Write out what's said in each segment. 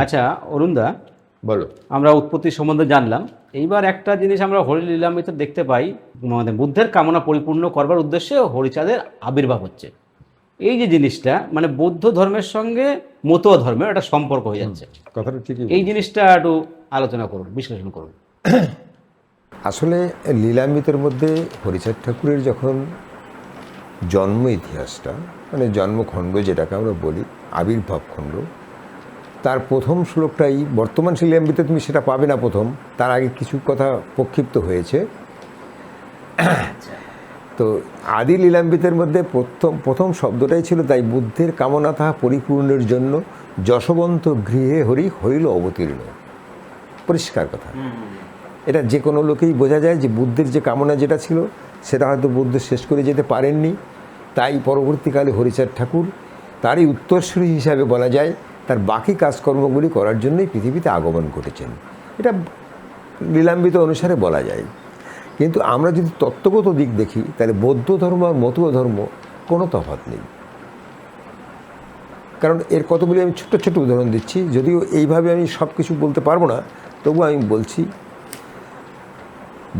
আচ্ছা অরুণদা, বলো। আমরা উৎপত্তি সম্বন্ধে জানলাম। এইবার একটা জিনিস আমরা হরি লীলামৃতে দেখতে পাই, মানে বুদ্ধের কামনা পরিপূর্ণ করবার উদ্দেশ্যে হরিচাঁদের আবির্ভাব হচ্ছে। এই যে জিনিসটা মানে বৌদ্ধ ধর্মের সঙ্গে মতুয়া ধর্মের একটা সম্পর্ক হয়ে যাচ্ছে। কথাটা ঠিকই এই বলেছো। জিনিসটা একটু আলোচনা করুন, বিশ্লেষণ করুন। আসলে লীলামৃতের মধ্যে হরিচাঁদ ঠাকুরের যখন জন্ম ইতিহাসটা, মানে জন্মখণ্ড যেটাকে আমরা বলি, আবির্ভাব খণ্ড, তার প্রথম শ্লোকটাই বর্তমান লীলামৃতে তুমি সেটা পাবে না। প্রথম, তার আগে কিছু কথা প্রক্ষিপ্ত হয়েছে। তো আদি লীলামৃতের মধ্যে প্রথম শব্দটাই ছিল, তাই বুদ্ধের কামনা তাহা পরিপূর্ণের জন্য যশবন্ত গৃহে হরি হইল অবতীর্ণ। পরিষ্কার কথা। এটা যে কোনো লোকেই বোঝা যায় যে বুদ্ধের যে কামনা যেটা ছিল সেটা হয়তো বুদ্ধ শেষ করে যেতে পারেননি, তাই পরবর্তীকালে হরিচাঁদ ঠাকুর তারই উত্তরসূরি হিসাবে বলা যায় তার বাকি কাজকর্মগুলি করার জন্যই পৃথিবীতে আগমন ঘটেছেন। এটা লীলামৃত অনুসারে বলা যায়। কিন্তু আমরা যদি তত্ত্বগত দিক দেখি তাহলে বৌদ্ধ ধর্ম আর মতুয়া ধর্ম কোনো তফাৎ নেই। কারণ এর কতগুলি আমি ছোট্ট ছোট্ট উদাহরণ দিচ্ছি, যদিও এইভাবে আমি সব কিছু বলতে পারবো না, তবু আমি বলছি।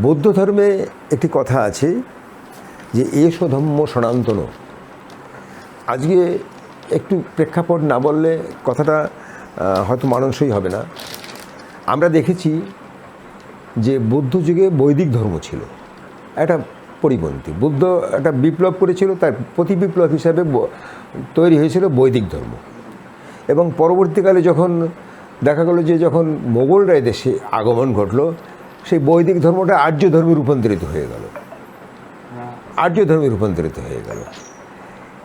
বৌদ্ধ ধর্মে একটি কথা আছে যে এষ ধম্ম সনাতন। আজকে একটু প্রেক্ষাপট না বললে কথাটা হয়তো মানানসই হবে না। আমরা দেখেছি যে বৌদ্ধ যুগে বৈদিক ধর্ম ছিল একটা পরিপন্থী। বুদ্ধ একটা বিপ্লব করেছিল, তার প্রতি বিপ্লব হিসাবে তৈরি হয়েছিল বৈদিক ধর্ম। এবং পরবর্তীকালে যখন দেখা গেল যে যখন মোগলরা দেশে আগমন ঘটলো, সেই বৈদিক ধর্মটা আর্য ধর্মে রূপান্তরিত হয়ে গেল।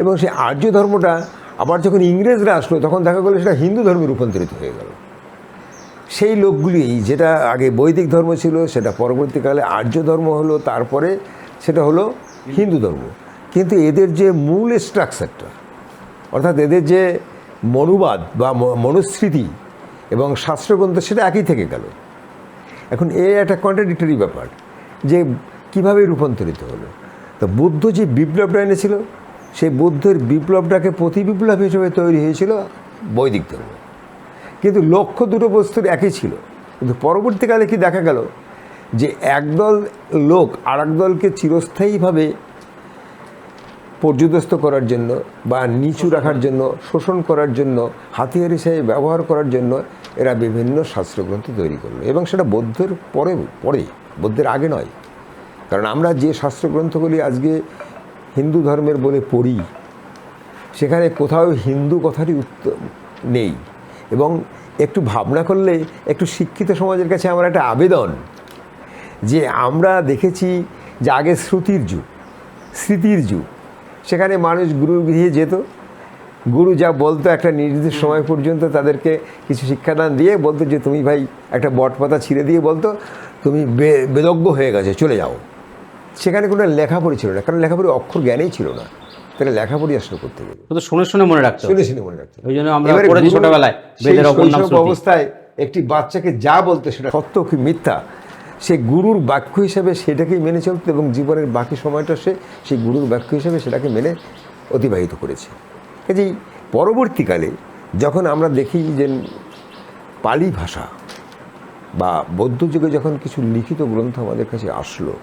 এবং সেই আর্য ধর্মটা আবার যখন ইংরেজরা আসলো তখন দেখা গেলো সেটা হিন্দু ধর্মে রূপান্তরিত হয়ে গেল। সেই লোকগুলি যেটা আগে বৈদিক ধর্ম ছিল সেটা পরবর্তীকালে আর্য ধর্ম হলো, তারপরে সেটা হলো হিন্দু ধর্ম। কিন্তু এদের যে মূল স্ট্রাকচারটা, অর্থাৎ এদের যে মনোবাদ বা মনুস্মৃতি এবং শাস্ত্রগ্রন্থ, সেটা একই থেকে গেল। এখন এ একটা কন্ট্রাডিক্টরি ব্যাপার যে কিভাবে রূপান্তরিত হলো। তো বুদ্ধ যে বিপ্লবটা এনেছিল, সেই বুদ্ধের বিপ্লবটাকে প্রতি বিপ্লব হিসেবে তৈরি হয়েছিল বৈদিক ধর্ম। কিন্তু লক্ষ্য দুটো বস্তুর একই ছিল। কিন্তু পরবর্তীকালে কি দেখা গেল যে একদল লোক আর এক দলকে চিরস্থায়ীভাবে পর্যুদস্ত করার জন্য বা নিচু রাখার জন্য, শোষণ করার জন্য, হাতিয়ার হিসেবে ব্যবহার করার জন্য এরা বিভিন্ন শাস্ত্রগ্রন্থ তৈরি করলো। এবং সেটা বৌদ্ধের পরে, বৌদ্ধের আগে নয়। কারণ আমরা যে শাস্ত্রগ্রন্থগুলি আজকে হিন্দু ধর্মের বলে পড়ি, সেখানে কোথাও হিন্দু কথারই নেই। এবং একটু ভাবনা করলে একটু শিক্ষিত সমাজের কাছে আমার একটা আবেদন যে আমরা দেখেছি যে আগে স্মৃতির যুগ, সেখানে মানুষ গুরুর গৃহে যেত, গুরু যা বলতো একটা নির্দিষ্ট সময় পর্যন্ত তাদেরকে কিছু শিক্ষাদান দিয়ে বলতো যে তুমি ভাই একটা বটপাতা ছিঁড়ে দিয়ে বলতো তুমি বেদজ্ঞ হয়ে গেছে, চলে যাও। সেখানে কোনো লেখাপড়ি ছিল না, কারণ লেখাপড়ি অক্ষর জ্ঞানেই ছিল না। তাহলে লেখাপড়ি আসলে করতে গেলে শুধু শুনে শুনে মনে রাখতে হবে। শুনে মনে রাখতে। ওই জন্য আমরা পড়েছি ছোটবেলায় বেদের অপর নাম শ্রুতি। অবস্থায় একটি বাচ্চাকে যা বলতো সেটা সত্য কি মিথ্যা, সে গুরুর বাক্য হিসেবে সেটাকেই মেনে চলত এবং জীবনের বাকি সময়টা সে সেই গুরুর বাক্য হিসেবে সেটাকে মেনে অতিবাহিত করেছে। কাজেই পরবর্তীকালে যখন আমরা দেখি যে পালি ভাষা বা বৌদ্ধ যুগে যখন কিছু লিখিত গ্রন্থ আমাদের কাছে আসলো,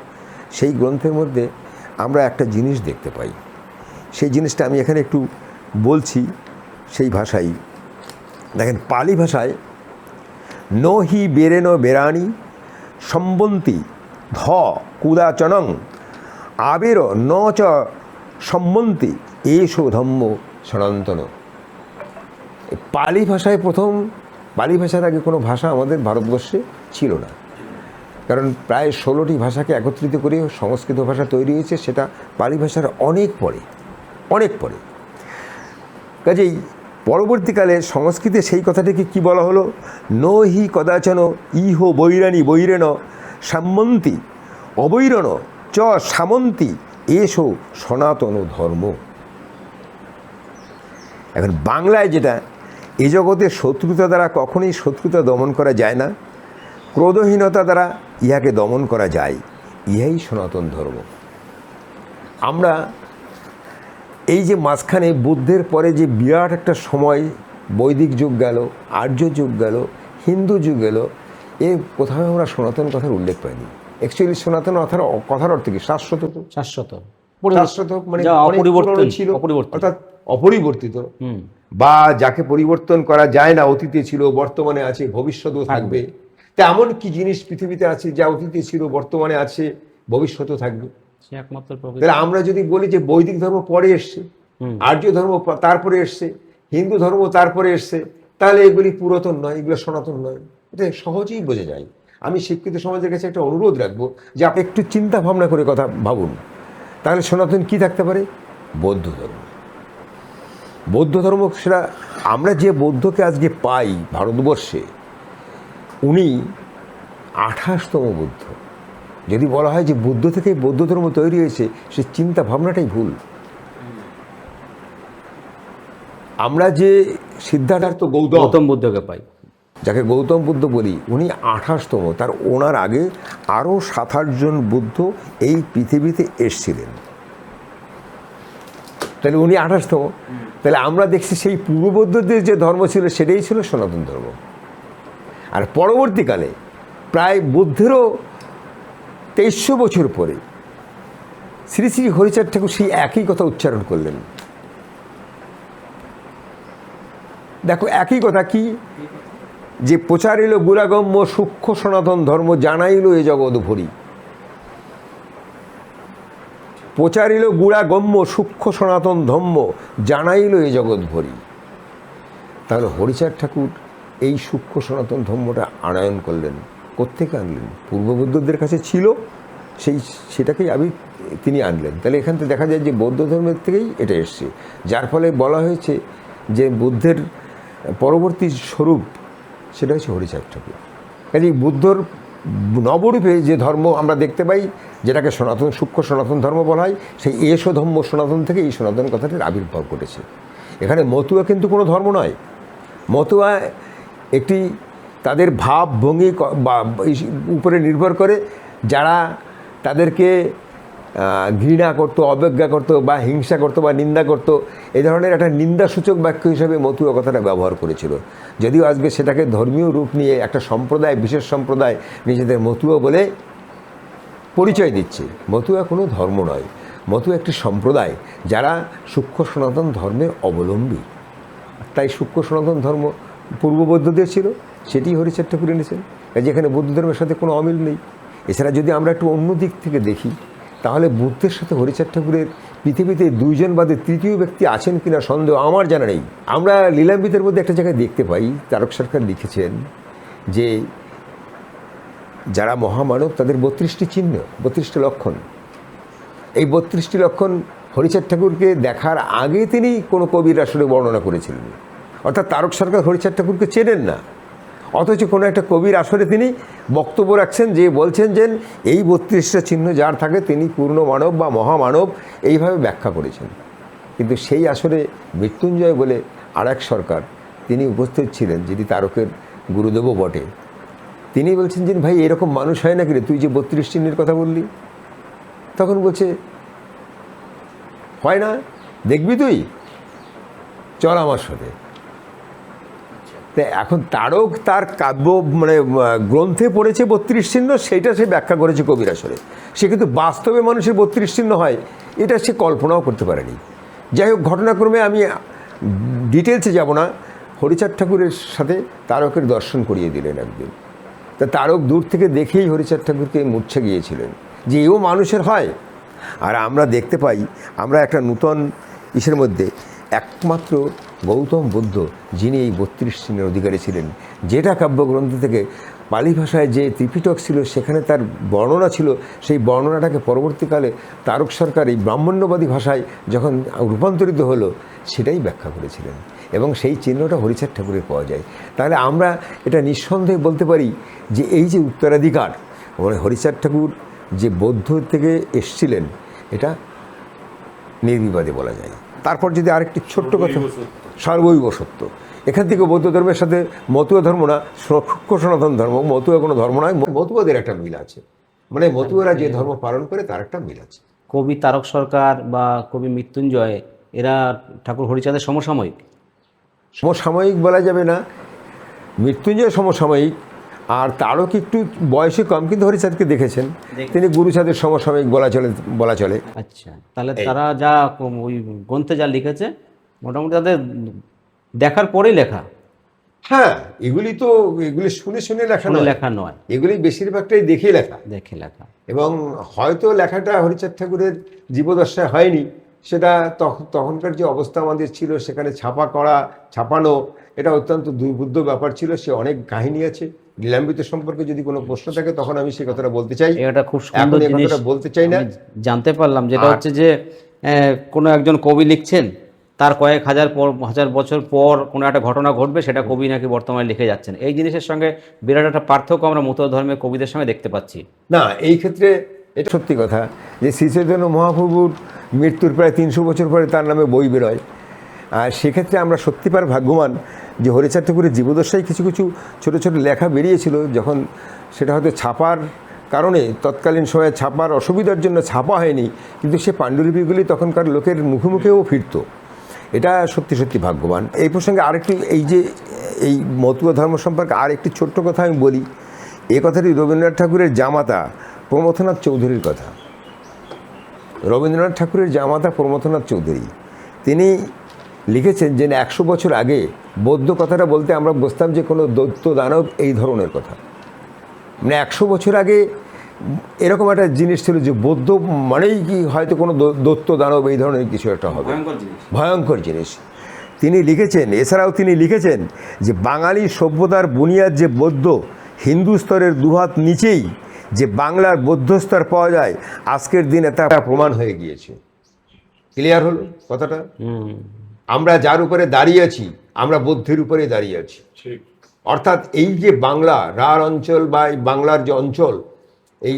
সেই গ্রন্থের মধ্যে আমরা একটা জিনিস দেখতে পাই। সেই জিনিসটা আমি এখানে একটু বলছি সেই ভাষাই। দেখেন, পালি ভাষায় ন হি বেরেন বেরানি সম্বন্তি ধ কুদাচনং আবের ন চ সম্বন্তি এষো ধম্ম সনাতন। পালি ভাষায় পালি ভাষার আগে কোনো ভাষা আমাদের ভারতবর্ষে ছিল না। কারণ প্রায় 16টি ভাষাকে একত্রিত করে সংস্কৃত ভাষা তৈরি হয়েছে, সেটা পালি ভাষার অনেক পরে। কাজেই পরবর্তীকালে সংস্কৃতে সেই কথাটিকে কি বলা হলো, ন হি কদাচন ইহ বৈরানি বৈরেণ সামন্তি অবৈরণ চ সামন্তি এষো সনাতন ধর্ম। এখন বাংলায় যেটা, এ জগতে শত্রুতা দ্বারা কখনোই শত্রুতা দমন করা যায় না, ক্রোধহীনতা দ্বারা ইহাকে দমন করা যায়, ইহাই সনাতন ধর্ম। আমরা এই যে মাঝখানে বুদ্ধের পরে যে বিরাট একটা সময় বৈদিক যুগ গেল, আর্য যুগ গেল, হিন্দু যুগ গেল, কোথাও আমরা সনাতন কথার উল্লেখ পাইনি। অ্যাকচুয়ালি সনাতন কথার অর্থ কি? শাশ্বত। তো শাশ্বত, শাশ্বত মানে যা অনেক অপরিবর্তন পুরনো ছিল, অপরিবর্তন। অর্থাৎ অপরিবর্তিত, বা যাকে পরিবর্তন করা যায় না, অতীতে ছিল, বর্তমানে আছে, ভবিষ্যতেও থাকবে। তা এমন কি জিনিস পৃথিবীতে আছে যা অতীতে ছিল, বর্তমানে আছে, ভবিষ্যতেও থাকবে? সে একমাত্র প্রকৃতি। তাহলে আমরা যদি বলি যে বৈদিক ধর্ম পরে এসছে, আর্য ধর্ম তারপরে এসছে, হিন্দু ধর্ম তারপরে এসছে, তাহলে এগুলি পুরাতন নয়, এগুলো সনাতন নয়। এটা সহজেই বোঝা যায়। আমি শিক্ষিত সমাজের কাছে একটা অনুরোধ রাখবো যে আপনি একটু চিন্তা ভাবনা করে কথা ভাবুন। তাহলে সনাতন কি থাকতে পারে? বৌদ্ধ ধর্ম। বৌদ্ধ ধর্ম, সেটা আমরা যে বৌদ্ধকে আজকে পাই ভারতবর্ষে, উনি 28তম বুদ্ধ। যদি বলা হয় যে বুদ্ধ থেকে বৌদ্ধ ধর্ম তৈরি হয়েছে, সে চিন্তা ভাবনাটাই ভুল। আমরা যে সিদ্ধার্থ গৌতম বুদ্ধকে পাই, যাকে গৌতম বুদ্ধ বলি, উনি 28তম। তার ওনার আগে আরও 7-8 জন বুদ্ধ এই পৃথিবীতে এসছিলেন। তাহলে উনি 28তম। তাহলে আমরা দেখছি সেই পূর্ববৌদ্ধদের যে ধর্ম ছিল সেটাই ছিল সনাতন ধর্ম। আর পরবর্তীকালে প্রায় বুদ্ধেরও 2300 বছর পরে শ্রী শ্রী হরিচাঁদ ঠাকুর সেই একই কথা উচ্চারণ করলেন। দেখো একই কথা কি, যে প্রচারিল গুরাগম্য সূক্ষ্ম সনাতন ধর্ম, জানাইল এ জগৎ ভরি। প্রচারিল গুরাগম্য সূক্ষ্ম সনাতন ধর্ম, জানাইল এ জগৎ ভরি। তাহলে হরিচাঁদ ঠাকুর এই সূক্ষ্ম সনাতন ধর্মটা আনয়ন করলেন। কোত্থেকে আনলেন? পূর্ববৌদ্ধদের কাছে ছিল, সেটাকেই তিনি আনলেন। তাহলে এখান থেকে দেখা যায় যে বৌদ্ধ ধর্মের থেকেই এটা এসছে, যার ফলে বলা হয়েছে যে বুদ্ধের পরবর্তী স্বরূপ সেটা হচ্ছে হরিচাঁদ ঠাকুর। কাজে বুদ্ধর নবরূপে যে ধর্ম আমরা দেখতে পাই, যেটাকে সনাতন সূক্ষ্ম সনাতন ধর্ম বলা হয়, সেই এসো ধর্ম সনাতন থেকে এই সনাতন কথাটির আবির্ভাব ঘটেছে। এখানে মতুয়া কিন্তু কোনো ধর্ম নয়। মতুয়া একটি তাদের ভাব ভঙ্গি বা উপরে নির্ভর করে, যারা তাদেরকে ঘৃণা করতো, অবজ্ঞা করতো, বা হিংসা করতো, বা নিন্দা করতো, এই ধরনের একটা নিন্দাসূচক বাক্য হিসাবে মতুয়া কথাটা ব্যবহার করেছিল। যদিও আজকে সেটাকে ধর্মীয় রূপ নিয়ে একটা সম্প্রদায়, বিশেষ সম্প্রদায় নিজেদের মতুয়া বলে পরিচয় দিচ্ছে। মতুয়া কোনো ধর্ম নয়, মতুয়া একটি সম্প্রদায় যারা সূক্ষ্ম সনাতন ধর্মের অবলম্বী। তাই সূক্ষ্ম সনাতন ধর্ম পূর্ববৌদ্ধদের ছিল, সেটি হরিচাঁদ ঠাকুর এনেছেন। যেখানে বৌদ্ধ ধর্মের সাথে কোনো অমিল নেই। এছাড়া যদি আমরা একটু অন্য দিক থেকে দেখি, তাহলে বুদ্ধের সাথে হরিচাঁদ ঠাকুরের পৃথিবীতে 2 জন বাদে তৃতীয় ব্যক্তি আছেন কিনা সন্দেহ আমার জানা নেই। আমরা লীলামৃতের মধ্যে একটা জায়গায় দেখতে পাই, তারক সরকার লিখেছেন যে যারা মহামানব তাদের 32টি চিহ্ন, 32টি লক্ষণ। এই 32টি লক্ষণ হরিচাঁদ ঠাকুরকে দেখার আগে তিনি কোনো কবির আসলে বর্ণনা করেছিলেন। অর্থাৎ তারক সরকার হরিচাঁদ ঠাকুরকে চেনেন না, অথচ কোনো একটা কবির আসরে তিনি বক্তব্য রাখছেন, যে বলছেন যে এই 32টা চিহ্ন যার থাকে তিনি পূর্ণ মানব বা মহামানব, এইভাবে ব্যাখ্যা করেছেন। কিন্তু সেই আসরে মৃত্যুঞ্জয় বলে আর এক সরকার তিনি উপস্থিত ছিলেন, যিনি তারকের গুরুদেবও বটে। তিনি বলছেন যে ভাই এরকম মানুষ হয় নাকি রে, তুই যে 32 চিহ্নের কথা বললি। তখন বলছে হয় না, দেখবি তুই, চল আমার সাথে। এখন তারক তার কাব্য মানে গ্রন্থে পড়েছে 32 চিহ্ন, সেইটা সে ব্যাখ্যা করেছে কবির আসরে। সে কিন্তু বাস্তবে মানুষের 32 চিহ্ন হয় এটা সে কল্পনাও করতে পারেনি। যাই হোক, ঘটনাক্রমে আমি ডিটেলসে যাব না। হরিচাঁদ ঠাকুরের সাথে তারকের দর্শন করিয়ে দিলেন একদিন। তা তারক দূর থেকে দেখেই হরিচাঁদ ঠাকুরকে মূর্ছা গিয়েছিলেন যে এও মানুষের হয়। আর আমরা দেখতে পাই, আমরা একটা নূতন ইসের মধ্যে একমাত্র গৌতম বুদ্ধ যিনি এই 32 চিহ্নের অধিকারী ছিলেন, যেটা কাব্যগ্রন্থ থেকে পালি ভাষায় যে ত্রিপিটক ছিল সেখানে তার বর্ণনা ছিল, সেই বর্ণনাটাকে পরবর্তীকালে তারক সরকার এই ব্রাহ্মণ্যবাদী ভাষায় যখন রূপান্তরিত হলো সেটাই ব্যাখ্যা করেছিলেন, এবং সেই চিহ্নটা হরিচাঁদ ঠাকুরের পাওয়া যায়। তাহলে আমরা এটা নিঃসন্দেহে বলতে পারি যে এই যে উত্তরাধিকার, মানে হরিচাঁদ ঠাকুর যে বৌদ্ধ থেকে এসছিলেন, এটা নির্বিবাদে বলা যায়। তারপর যদি আরেকটি ছোট্ট কথা, সর্বৈব সত্য, এখান থেকে বৌদ্ধ ধর্মের সাথে মতুয়া ধর্ম না, সূক্ষ্ম সনাতন ধর্ম, মতুয়া কোনো ধর্ম নয়, মতুয়াদের একটা মিল আছে, মানে মতুয়ারা যে ধর্ম পালন করে তার একটা মিল আছে। কবি তারক সরকার বা কবি মৃত্যুঞ্জয় এরা ঠাকুর হরিচাঁদের সমসাময়িক। সমসাময়িক বলা যাবে না, মৃত্যুঞ্জয় সমসাময়িক, আর তারও কি একটু বয়সে কম, কিন্তু হরিচাঁদকে দেখেছেন, তিনি গুরুচাঁদের সমসাময়িক বলা চলে। আচ্ছা, তাহলে তারা যা ওই গ্রন্থে যা লিখেছে মোটামুটি তাদের দেখার পরেই লেখা, হ্যাঁ, এগুলি শুনে শুনে লেখা কোনো নয়, লেখা নয়, এগুলি বেশিরভাগটাই দেখে লেখা। দেখে লেখা। এবং হয়তো লেখাটা হরিচাঁদ ঠাকুরের জীবদশায় হয়নি, সেটা তখনকার যে অবস্থা আমাদের ছিল, সেখানে ছাপানো এটা অত্যন্ত দুর্বোধ্য ব্যাপার ছিল। সে অনেক কাহিনী আছে লীলামৃত সম্পর্কে, যদি কোনো প্রশ্ন থাকে তখন আমি সেই কথাটা বলতে চাই। এটা খুব এখন সুন্দর এই জিনিস কথাটা বলতে চাই না। আমি জানতে পারলাম, যেটা হচ্ছে যে কোনো একজন কবি লিখছেন, তার কয়েক হাজার বছর পর কোনো একটা ঘটনা ঘটবে, সেটা কবি নাকি বর্তমানে লিখে যাচ্ছেন। এই জিনিসের সঙ্গে বিরাট একটা পার্থক্য আমরা মতুয়া ধর্মের কবিদের সঙ্গে দেখতে পাচ্ছি। না, এই ক্ষেত্রে এটা সত্যি কথা যে শ্রী চৈতন্য মহাপ্রভুর মৃত্যুর প্রায় 300 বছর পরে তার নামে বই বেরোয়। আর সেক্ষেত্রে আমরা সত্যিকার ভাগ্যবান যে হরিচাঁদ ঠাকুরের জীবদশায় কিছু কিছু ছোটো ছোটো লেখা বেরিয়েছিল, যখন সেটা হয়তো ছাপার কারণে তৎকালীন সময়ে ছাপার অসুবিধার জন্য ছাপা হয়নি, কিন্তু সে পাণ্ডুলিপিগুলি তখনকার লোকের মুখে মুখেও ফিরত। এটা সত্যি সত্যি ভাগ্যবান। এই প্রসঙ্গে আরেকটি, এই মতুয়া ধর্ম সম্পর্কে আর একটি ছোট্ট কথা আমি বলি। এ কথাটি রবীন্দ্রনাথ ঠাকুরের জামাতা প্রমথনাথ চৌধুরীর কথা। রবীন্দ্রনাথ ঠাকুরের জামাতা প্রমথনাথ চৌধুরী, তিনি লিখেছেন যে 100 বছর আগে বৌদ্ধ কথাটা বলতে আমরা বুঝতাম যে কোনো দৈত্য দানব এই ধরনের কথা। মানে 100 বছর আগে এরকম একটা জিনিস ছিল যে বৌদ্ধ মানেই কি হয়তো কোনো দৈত্য দানব এই ধরনের কিছু একটা হবে, ভয়ঙ্কর জিনিস। তিনি লিখেছেন, এছাড়াও তিনি লিখেছেন যে বাঙালি সভ্যতার বুনিয়াদ যে বৌদ্ধ, হিন্দু স্তরের দুহাত নিচেই যে বাংলার বৌদ্ধ স্তর পাওয়া যায়, আজকের দিনে তা প্রমাণ হয়ে গিয়েছে। ক্লিয়ার হলো কথাটা? আমরা যার উপরে দাঁড়িয়ে আছি, আমরা বৌদ্ধের উপরে দাঁড়িয়ে আছি। অর্থাৎ এই যে বাংলা রাঢ় অঞ্চল বা এই বাংলার যে অঞ্চল, এই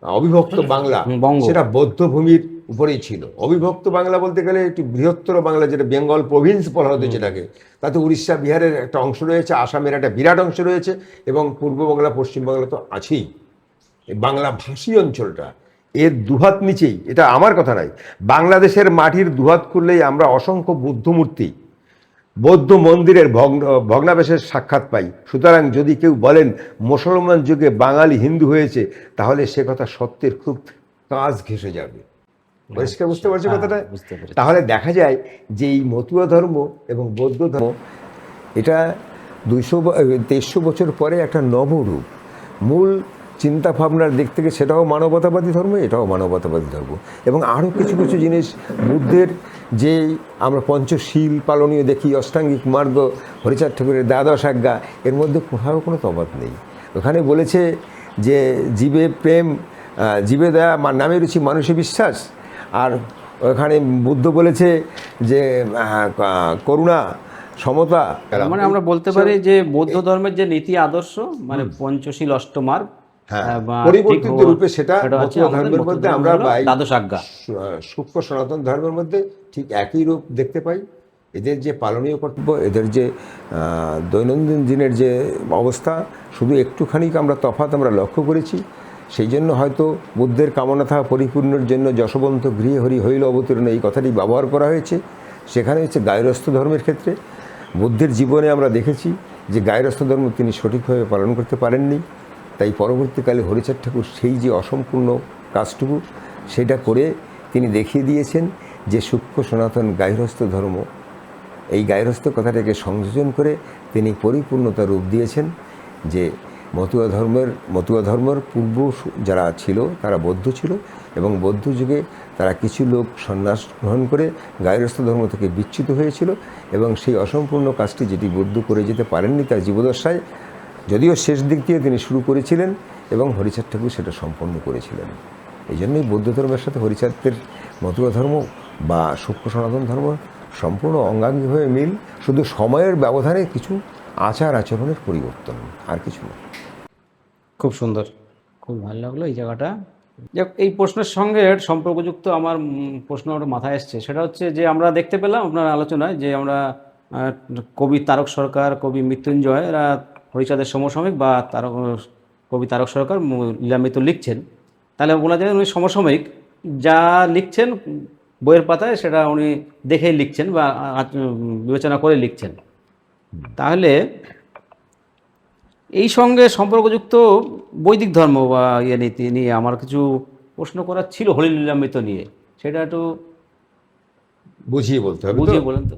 অবিভক্ত বাংলা, সেটা বৌদ্ধ ভূমির উপরেই ছিল। অবিভক্ত বাংলা বলতে গেলে একটি বৃহত্তর বাংলা, যেটা বেঙ্গল প্রভিন্স বলা হতো যেটাকে, তাতে উড়িষ্যা বিহারের একটা অংশ রয়েছে, আসামের একটা বিরাট অংশ রয়েছে, এবং পূর্ব বাংলা পশ্চিম বাংলা তো আছেই। এই বাংলা ভাষী অঞ্চলটা এর দুহাত নিচেই, এটা আমার কথা নয়, বাংলাদেশের মাটির দুহাত খুললেই আমরা অসংখ্য বুদ্ধ মূর্তি, বৌদ্ধ মন্দিরের ভগ্নাবশেষের সাক্ষাৎ পাই। সুতরাং যদি কেউ বলেন মুসলমান যুগে বাঙালি হিন্দু হয়েছে, তাহলে সে কথা সত্যের খুব কাজ ঘেঁষে যাবে। পরিষ্কার বুঝতে পারছি কথাটা? তাহলে দেখা যায় যে এই মতুয়া ধর্ম এবং বৌদ্ধ ধর্ম, এটা 2300 বছর পরে একটা নবরূপ, মূল চিন্তা ভাবনার দিক থেকে সেটাও মানবতাবাদী ধর্ম, এটাও মানবতাবাদী ধর্ম। এবং আরও কিছু কিছু জিনিস বুদ্ধের, যে আমরা পঞ্চশীল পালনীয় দেখি, অষ্টাঙ্গিক মার্গ, হরিচাঁদ ঠাকুরের দ্বাদশ আজ্ঞা, এর মধ্যে কোথাও কোনো তফাৎ নেই। ওখানে বলেছে যে জীবে প্রেম, জীবে দয়া, নামে রুচি, মানুষে বিশ্বাস। আর ওখানে বুদ্ধ বলেছে যে করুণা, সমতা। মানে আমরা বলতে পারি যে বৌদ্ধ ধর্মের যে নীতি আদর্শ, মানে পঞ্চশীল অষ্টমার্গ, পরিবর্তিত রূপে সেটা মতুয়া ধর্মের মধ্যে আমরা দ্বাদশ আজ্ঞা, সূক্ষ্ম সনাতন ধর্মের মধ্যে ঠিক একই রূপ দেখতে পাই। এদের যে পালনীয় কর্তব্য, এদের যে দৈনন্দিন দিনের যে অবস্থা, শুধু একটুখানি আমরা তফাৎ আমরা লক্ষ্য করেছি। সেই জন্য হয়তো বুদ্ধের কামনা থাকা পরিপূর্ণের জন্য যশবন্ত গৃহে হরি হইল অবতীর্ণ, এই কথাটি ব্যবহার করা হয়েছে। সেখানে হচ্ছে গায়রস্থ ধর্মের ক্ষেত্রে বুদ্ধের জীবনে আমরা দেখেছি যে গায়রস্থ ধর্ম তিনি সঠিকভাবে পালন করতে পারেননি। তাই পরবর্তীকালে হরিচাঁদ ঠাকুর সেই যে অসম্পূর্ণ কাজটুকু সেটা করে তিনি দেখিয়ে দিয়েছেন যে সূক্ষ্ম সনাতন গায়রস্থ ধর্ম, এই গায়রস্থ কথাটাকে সংযোজন করে তিনি পরিপূর্ণতা রূপ দিয়েছেন। যে মতুয়া ধর্মের পূর্ব যারা ছিল তারা বৌদ্ধ ছিল, এবং বৌদ্ধ যুগে তারা কিছু লোক সন্ন্যাস গ্রহণ করে গায়রস্থ ধর্ম থেকে বিচ্যুত হয়েছিল, এবং সেই অসম্পূর্ণ কাজটি যেটি বৌদ্ধ করে যেতে পারেননি তার জীবদশায়, যদিও শেষ দিক দিয়ে তিনি শুরু করেছিলেন এবং হরিচাঁদ ঠাকুর সেটা সম্পন্ন করেছিলেন। এই জন্যই বৌদ্ধ ধর্মের সাথে হরিচাঁদের মতুয়া ধর্ম বা সূক্ষ্ম সনাতন ধর্ম সম্পূর্ণ অঙ্গাঙ্গিভাবে মিল, শুধু সময়ের ব্যবধানে কিছু আচার আচরণের পরিবর্তন, আর কিছু না। খুব সুন্দর, খুব ভালো লাগলো এই জায়গাটা। এই প্রশ্নের সঙ্গে সম্পর্কযুক্ত আমার প্রশ্ন ওটা মাথায় এসছে, সেটা হচ্ছে যে আমরা দেখতে পেলাম আপনার আলোচনায় যে আমরা কবি তারক সরকার, কবি মৃত্যুঞ্জয়, এরা হরিচাঁদের সমসাময়িক, বা কবি তারক সরকার লীলামৃত লিখছেন, তাহলে বলা যায় উনি সমসাময়িক। যা লিখছেন বইয়ের পাতায় সেটা উনি দেখেই লিখছেন বা বিবেচনা করে লিখছেন। তাহলে এই সঙ্গে সম্পর্কযুক্ত বৈদিক ধর্ম বা ইয়ে নীতি নিয়ে আমার কিছু প্রশ্ন করার ছিল হোলি লীলামৃত নিয়ে, সেটা একটু বুঝিয়ে বলতে হবে তো। বুঝিয়ে বলেন তো।